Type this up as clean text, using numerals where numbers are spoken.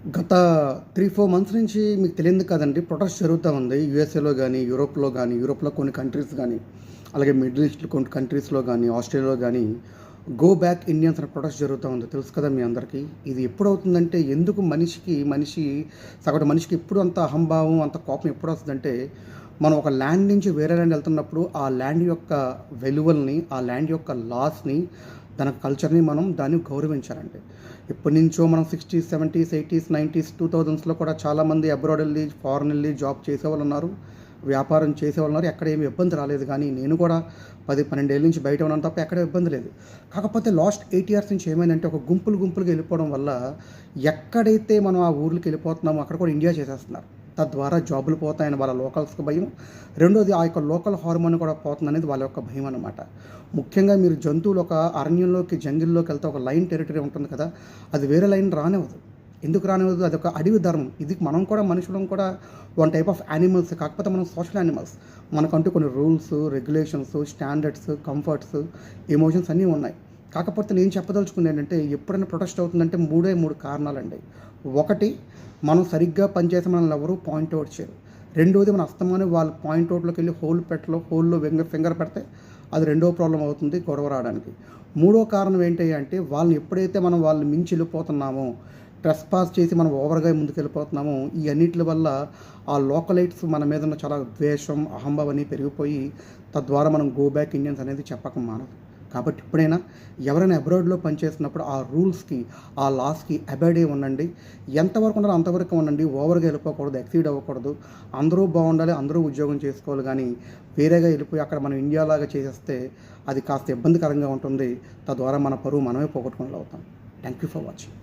గత 3, 4 మంత్స్ నుంచి మీకు తెలియదు కదండీ! ప్రొటెస్ట్ జరుగుతా ఉంది. యూఎస్ఏలో గాని, యూరోప్‌లో కొన్ని కంట్రీస్ గాని, అలాగే మిడిల్ ఈస్ట్‌లో కొన్ని కంట్రీస్‌లో గాని, ఆస్ట్రేలియాలో గాని గో బ్యాక్ ఇండియన్స్ అనే ప్రొటెస్ట్ జరుగుతా ఉంది. తెలుసు కదా మీ అందరికీ. ఇది ఎప్పుడవుతుందంటే ఎందుకు సగటు మనిషికి ఎప్పుడు అంత అహంభావం, అంత కోపం ఎప్పుడొస్తదంటే, మనం ఒక ల్యాండ్ నుంచి వేరే ల్యాండ్ ఎళ్తున్నప్పుడు ఆ ల్యాండ్ యొక్క విలువల్ని, ఆ ల్యాండ్ యొక్క లాస్‌ని, దాని కల్చర్‌ని మనం దాన్ని గౌరవించాలండి. ఎప్పటినుంచో మనం 60స్, 70స్, 80స్, 90స్, 2000స్‌లో కూడా చాలామంది అబ్రాడ్ ఎళ్లి, ఫారెన్ ఎళ్లి జాబ్ చేసేవాళ్ళున్నారు. వ్యాపారం చేసేవాళ్ళున్నారు. ఎక్కడ ఏమి ఇబ్బంది రాలేదు. కానీ నేను కూడా 10, 12 ఏళ్ల నుంచి బయట ఉన్నాను తప్ప ఎక్కడ ఇబ్బంది లేదు. కాకపోతే లాస్ట్ 8 ఇయర్స్ నుంచి ఏమైందంటే ఒక గుంపులుగా వెళ్ళిపోవడం వల్ల ఎక్కడైతే మనం ఆ ఊర్లకెళ్ళిపోతున్నామో అక్కడ కూడా ఇండియా చేసేస్తున్నారు. తద్వారా జాబులు పోతాయని వాళ్ళ లోకల్స్‌కి భయం. రెండోది ఆ యొక్క లోకల్ హార్మోన్ కూడా పోతుందనేది వాళ్ళ యొక్క భయం అనమాట. ముఖ్యంగా మీరు జంతువులు ఒక అరణ్యంలోకి, జంగిల్‌లోకెళ్తే ఒక లైన్ టెరిటరీ ఉంటుంది కదా! అది వేరే లైన్ రానివ్వదు. ఎందుకు రానివ్వదు? అదొక అడవి ధర్మం. ఇది మనం కూడా మనుషులం కూడా వన్ టైప్ ఆఫ్ యానిమల్స్. కాకపోతే మనం సోషల్ యానిమల్స్. మనకంటూ కొన్ని rules, regulations, standards, comforts, emotions అన్నీ ఉన్నాయి. కాకపోతే నేను చెప్పదలుచుకుంది ఏంటంటే ఎప్పుడైనా ప్రొటెస్ట్ అవుతుందంటే 3 కారణాలండి. ఒకటి, మనం సరిగ్గా పనిచేసే మనల్ని ఎవరు పాయింట్ ఔట్ చేయరు. రెండోది, మన అస్తమానం వాళ్ళు పాయింట్ ఔట్‌లోకెళ్ళి హోల్‌లో ఫింగర్ పెడితే అది రెండో ప్రాబ్లమ్ అవుతుంది గొడవ రావడానికి. మూడో కారణం ఏంటి అంటే వాళ్ళని ఎప్పుడైతే మనం వాళ్ళని మించి వెళ్ళిపోతున్నామో, ట్రెస్పాస్ చేసి మనం ఓవర్‌గా ముందుకెళ్ళిపోతున్నామో ఈ అన్నిట్లి వల్ల ఆ లోకలైట్స్ మన మీద ఉన్న చాలా ద్వేషం, అహంభావం అన్నీ పెరిగిపోయి తద్వారా మనం గో బ్యాక్ ఇండియన్స్ అనేది చెప్పక మానదు. కాబట్టి ఇప్పుడైనా ఎవరైనా అబ్రాడ్‌లో పనిచేస్తున్నప్పుడు ఆ రూల్స్‌కి, ఆ లాస్‌కి అబైడ్ అయ్యి ఉండండి. ఎంతవరకు ఉండాలో అంతవరకు ఉండండి. ఓవర్‌గా వెళ్ళిపోకూడదు, ఎక్సీడ్ అవ్వకూడదు. అందరూ బాగుండాలి, అందరూ ఉద్యోగం చేసుకోవాలి గానీ వేరేగా వెళ్ళిపోయి అక్కడ మనం ఇండియాలాగా చేసేస్తే అది కాస్త ఇబ్బందికరంగా ఉంటుంది. తద్వారా మన పరువు మనమే పోగొట్టుకునేలా అవుతాం. Thank you for watching.